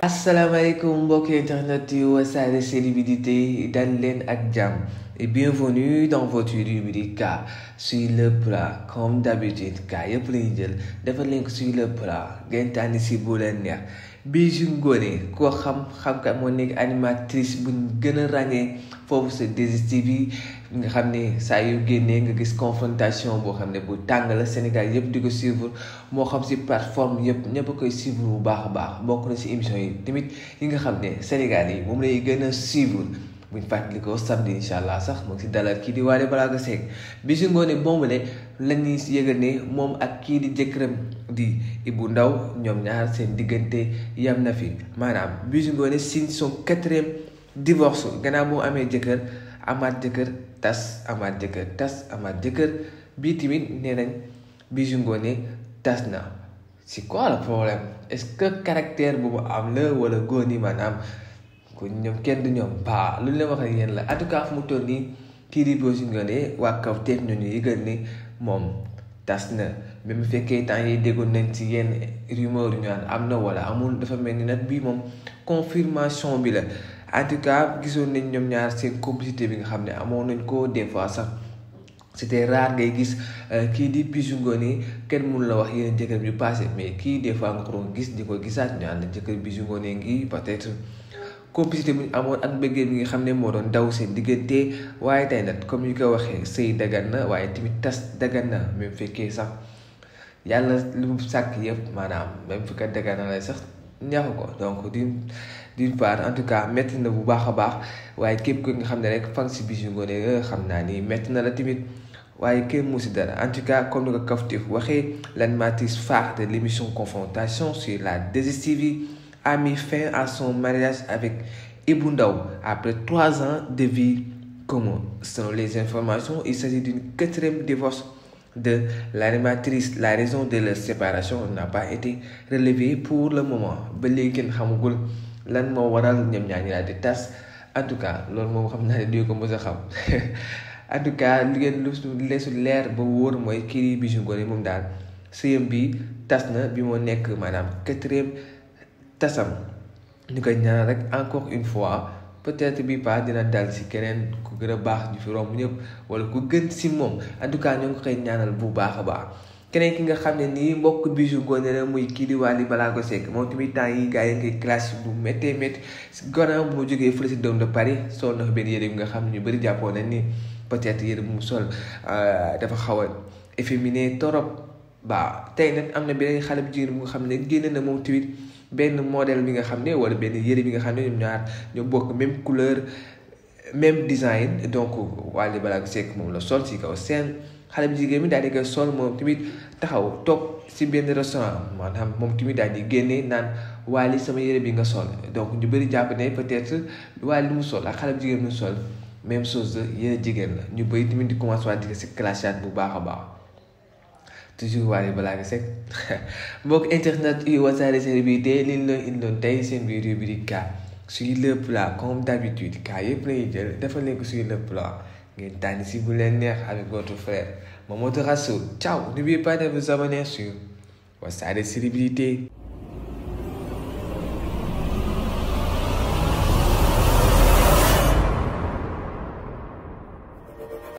Asalaamaaleykum mbokki internet yu Wassare célébrités dal leen ak jàmm et bienvenue dans votre rubrique sur le plat comme d'habitude kaa yëpp lañu jël defal leen ko sur le plat ngeen tànn si bu leen neex. Bijoux Ngone koo xam ka moo nekk animatrice buñ gën a ràññee foofu sa 2STV nga xam ne saa yu génnee nga gis confrontation boo xam ne bu tàng la Sénégal yëpp di ko suivre moo xam si plateforme yëpp ñëpp a koy suivre bu baax a baax bokk na si émission yi tamit yi nga xam ne Sénégal yi moom lay gën a suivre buñ fàttali ko samedi incha allah sax mu ngi si dalal kii di Wally balaa seck Bijoux Ngone bombale la ñuy yëgal ne moom ak kii di jëkkëram di Ibou Ndaw ñoom ñaar seen diggante yam na fi maanaam Bijoux Ngone signe son quatrième divorce gannaaw moo amee jëkkër amaat jëkkër tas amaat jëkkër tas amaat jëkkër bii tamit nee nañ Bijoux Ngone tas na c'est quoi le problème est-ce que caractère bu mu am la wala góor ni maanaam ko ñoom kenn du ñoom ba lu leen wax ak yéen la en tout cas fu mu toll nii kii di Bijoux Ngone waa Kawtef ñu yëgal ni moom tas na même bu fekkee temps yi déggoon nañ ci yenn rumeur ñu naan am na wala amul dafa mel ni nag bii moom confirmation bi la en tout cas gisoon nañ ñoom ñaar seen complicité bi nga xam ne amoon nañ ko des fois sax c'était rare ngay gis kii di Bijoux Ngone kenn mun la wax yeneen jëkkër bi passé mais kii des fois nga ko doon gis di ko gisaat ñu ànd jëkkër Bijoux Ngone ngi peut-être complicité bu ñu amoon ak mbëggee bi nga xam ne moo doon daw seen diggante waaye tey nag comme ñu ko waxee sëy dagan na waaye tamit tas dagan na même fekkee sax yàlla lu mu sàkk yëpp maanaam même fi kat dagan na lay sax neexu ko donc d'une part en tout cas métti na bu baax a baax waaye képp ko nga xam ne rek fan si Bijoux Ngone xam naa ni métti na la tamit waaye kenn mu si dara en tout cas comme ni ko Kawtef waxee l'animatrice phare de l'émission Confrontation sur la 2STV a mis fin à son mariage avec Ibou Ndaw après 3 ans de vie commune. Selon les informations, il s'agit d'une quatrième divorce de l'animatrice. La raison de leur séparation n'a pas été relevée pour le moment. Ba léegi kenn xamagul lan moo waral ñoom ñaar ñi daal di tas en tout cas loolu moom xam naa ne di ko mos a xam en tout cas li ngeen lu leesu leer ba wóor mooy kii Bijoux Ngone moom daal sëyam bi tas na bi moo nekk maanaam quatrième tasam ñu koy ñaan rek encore une fois peut-être bi pas dina dal si keneen ku gën a baax ñu fi romb ñëpp wala ku gën si moom en tout cas ñoo ngi koy ñaanal bu baax a baax keneen ki nga xam ne nii mbokk Bijoux Ngone la muy kii di Wally balaa seck moom tamit temps yi gars yi ngay classe bu méttee métti si gannaaw bu mu jógee fële si Dôme de Paris sol na benn yére bi nga xam ne ñu bëri jàppoon nañ ni peut-être yére bu mu sol dafa xaw a efféminé torop ba tey nag am na beneen xale bu jigéen bu nga xam ne génne na moom tamit benn modèle bi nga xam ne wala benn yëre bi nga xam ne ñoom ñaar ñoo bokk même couleur même design donc Wally balaa seck moom la sol si kaw seen xale bu jigéen bi daal di koy sol moom tamit taxaw toog si benn restaurant maanaam moom tamit daal di génne naan Wally sama yëre bi nga sol donc ñu bëri jàpp ne peut-être Wally lu mu sol ak xale bu jigéen mu sol même chose yëre jigéen la ñu bëri tamit di commencé waat di si clashaat bu baax a baax. toujours Wally balaa seck mbokk internet yu Wassare célébrités liñ la indoon tey seen biir rubrique sur le plat comme d'habitude kaa yëpp lañuy jël defal leen ko sur le plat ngeen tànn si bu leen neex avec votre frère Notre. Ciao, n'oubliez pas de vous abonner sur Wassare célébrités.